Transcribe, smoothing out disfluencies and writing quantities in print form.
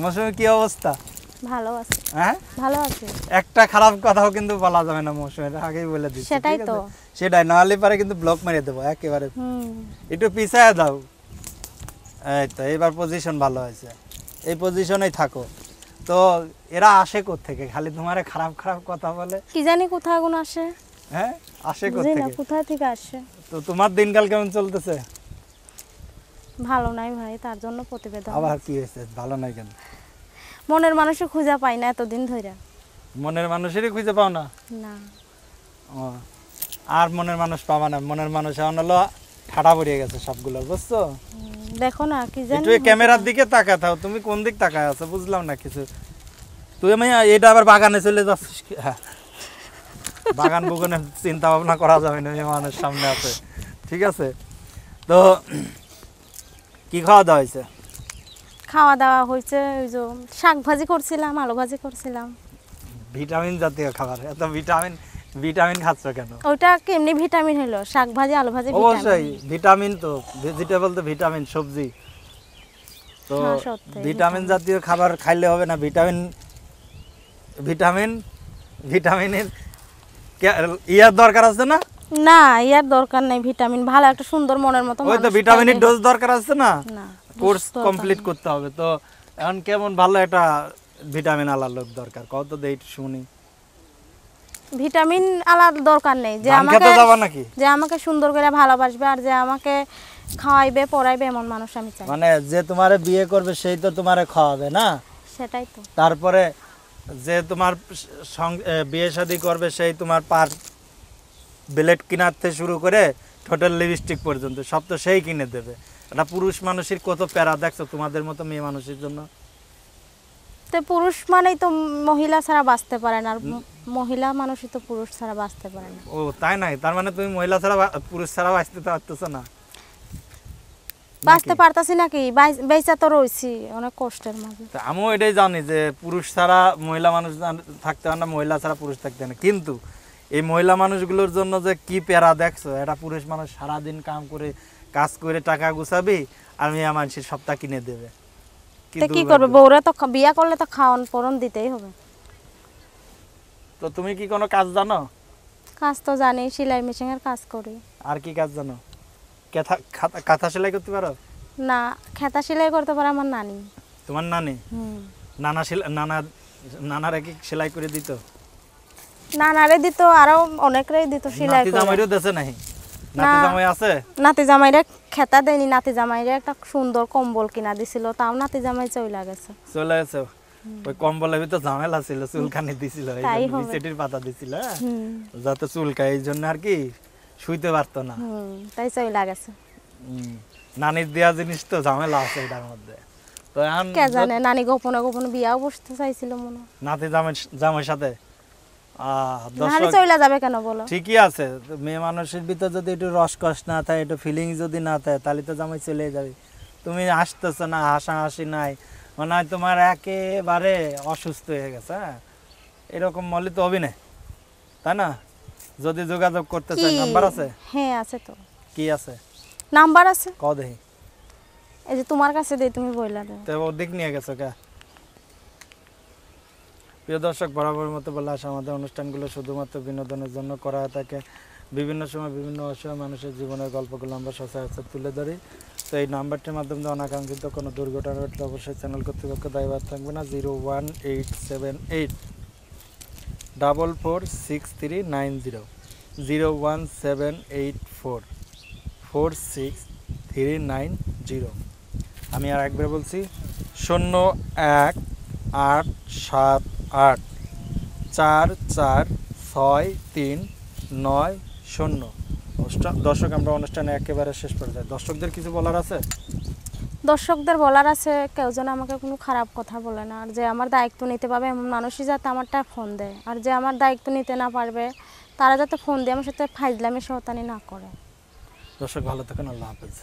মৌসুমী কি অবস্থা? ভালো আছে। হ্যাঁ ভালো আছে। একটা খারাপ কথাও কিন্তু বলা যাবে না মৌসুমীর, আগেই বলে দিচ্ছি। সেটাই তো। সেটাই, নাহলে পারে কিন্তু ব্লক মেরে দেবো একেবারে। একটু পিছায় দাও। এই তো এবার পজিশন ভালো হয়েছে, এই পজিশনেই থাকো। তো এরা আসে কোত্থেকে? খালি তোমারে খারাপ খারাপ কথা বলে। কি জানি কোথায় কোন আসে। হ্যাঁ আসে বুঝি না কোত্থেকে? কোথা থেকে আসে। তো তোমার দিনকাল কেমন চলতেছে? ভালো নাই ভাই, তার জন্য প্রতিবেদন। আবার কি হয়েছে? ভালো নাই কেন? মনের মানুষের খুঁজে পাই না এতদিন ধরে। মনের মানুষেরই খুঁজে পাও না? না। ও, আর মনের মানুষ পাবা না। মনের মানুষ এখন হলো ঠাডা পড়িয়ে গেছে সবগুলো, বুঝছো? দেখো না কি জানি। একটু ক্যামেরার দিকে তাকায় থাও। তুমি কোন দিক তাকায় আছো বুঝলাম না কিছু। তুই আমি এটা আবার বাগানে চলে যাচ্ছিস? হ্যাঁ, বাগান বুগানের চিন্তা ভাবনা করা যাবে না, মেহমানের সামনে আছে। ঠিক আছে, তো কি খাওয়া দাওয়া হয়েছে? খাওয়া দাওয়া হয়েছে, ওই যে শাক ভাজি করছিলাম, আলু ভাজি করছিলাম। ভিটামিন জাতীয় খাবার, এত ভিটামিন ভিটামিন খাচ্ছ কেন? ওইটা কেমনি ভিটামিন হলো? শাক ভাজি আলু ভাজি অবশ্যই ভিটামিন, তো ভেজিটেবল তো ভিটামিন, সবজি তো ভিটামিন জাতীয় খাবার খাইলে হবে না। ভিটামিন ভিটামিন ভিটামিনের ইয়ার দরকার আছে না? না, ইয়ার দরকার নাই। ভিটামিন ভালো একটা সুন্দর মনের মতো। ওই তো ভিটামিনের ডোজ দরকার আছে না? না, কোর্স কমপ্লিট করতে হবে। তো এখন কেমন ভালো একটা ভিটামিন আলার লোক দরকার, কত দেই শুনি। ভিটামিন আলাদা দরকার নেই। যে ধান আমাকে খেতে যাবা নাকি? যে আমাকে সুন্দর করে ভালোবাসবে আর যে আমাকে খাওয়াইবে পড়াইবে এমন মানুষ আমি চাই। মানে যে তোমারে বিয়ে করবে সেই তো তোমারে খাওয়াবে না? সেটাই তো। তারপরে যে তোমার বিয়ে শাদী করবে সেই তোমার পার ব্লেড কিনার থেকে শুরু করে ঠোঁটের লিপস্টিক পর্যন্ত সব তো সেই কিনে দেবে। একটা পুরুষ মানুষের কত প্যারা দেখছো তোমাদের মতো মেয়ে মানুষের জন্য। তো পুরুষ মানেই তো মহিলা ছাড়া বাঁচতে পারে না, আর মহিলা মানুষই তো পুরুষ ছাড়া বাঁচতে পারে না। ও তাই নাই? তার মানে তুমি মহিলা ছাড়া পুরুষ ছাড়া বাঁচতে পারতেছো না? বাঁচতে পারতাছি নাকি? বেঁচা তো রয়েছি অনেক কষ্টের মাঝে। আমিও এটাই জানি যে পুরুষ ছাড়া মহিলা মানুষ থাকতে পারে না, মহিলা ছাড়া পুরুষ থাকতে পারে না। কিন্তু এই মহিলা মানুষগুলোর জন্য যে কি প্যারা দেখছো, এটা পুরুষ মানুষ সারাদিন কাম করে কাজ করে টাকা গুছাবি আর মেয়ে মানুষের সপ্তাহ কিনে দেবে। কি করবে? বউরা তো বিয়া করলে তো খাওয়ান পরন দিতেই হবে। তো তুমি কি কোনো কাজ জানো? কাজ তো জানি, সেলাই মেশিনের কাজ করি। আর কি কাজ জানো? কাঁথা সেলাই করতে পারো? না, খেতা সেলাই করতে পারে আমার নানি। তোমার নানি? নানারা কি সেলাই করে দিত? নানারে দিত, আরো অনেকরাই দিত সেলাই করে। নাতি জামাইরও দেছে নাহি? নাতি জামাই আছে? নাতি জামাইরে খেতা দেয়নি। নাতি জামাইরে একটা সুন্দর কম্বল কিনা দিছিল, তাও নাতি জামাই চলে গেছে। চলে গেছে? ওই কম্বলের ভিতর ঝামেলা ছিল, চুলকানি দিছিল, বিছেটির পাতা দিছিল যাতে চুলকায়, এই জন্য আর কি শুইতে পারতো না, তাই চলে গেছে। নানির দেয়া জিনিস তো ঝামেলা আছে এটার মধ্যে। তো এখন কে জানে, নানি গোপনে গোপনে বিয়াও বসতে চাইছিল মনে হয় নাতি জামাইয়ের সাথে। নানি চলে যাবে কেন বলো? ঠিকই আছে, মেয়ে মানুষের ভিতর যদি একটু রসকস না থাকে, একটু ফিলিংস যদি না থাকে, তাহলে তো জামাই চলে যাবে। তুমি আসতেছো না, হাসাহাসি নাই, মনে হয় তোমার একেবারে অসুস্থ হয়ে গেছে। হ্যাঁ, এরকম মলি তো অভিনয়, তাই না? যদি যোগাযোগ করতে চাই, নাম্বার আছে? হ্যাঁ আছে তো। কি আছে? নাম্বার আছে। কও দেখি। এই যে তোমার কাছে দেই, তুমি বইলা দাও। তো ওদিক নিয়ে গেছো কে? প্রিয় দর্শক, বরাবর মতো বলে আসা, আমাদের অনুষ্ঠানগুলো শুধুমাত্র বিনোদনের জন্য করা হয়ে থাকে। বিভিন্ন সময় বিভিন্ন অসহায় মানুষের জীবনের গল্পগুলো আমরা সচরাচর তুলে ধরি। তো এই নাম্বারটির মাধ্যমে অনাকাঙ্ক্ষিত কোনো দুর্ঘটনা ঘটলে অবশ্যই চ্যানেল কর্তৃপক্ষ দায়ভার থাকবে না। 01878 446390 01784 463990। আমি আর একবার বলছি, 018874463990। দর্শক, আমরা অনুষ্ঠানে একেবারে শেষ পর্যায়ে। দর্শকদের কিছু বলার আছে? দর্শকদের বলার আছে, কেউ যেন আমাকে কোনো খারাপ কথা বলে না, আর যে আমার দায়িত্ব নিতে পারবে এমন মানুষই যাতে আমারটা ফোন দেয়, আর যে আমার দায়িত্ব নিতে না পারবে তারা যাতে ফোন দিয়ে আমার সাথে ফাইজলামি শয়তানি না করে। দর্শক ভালো থাকেন, আল্লাহ হাফেজ।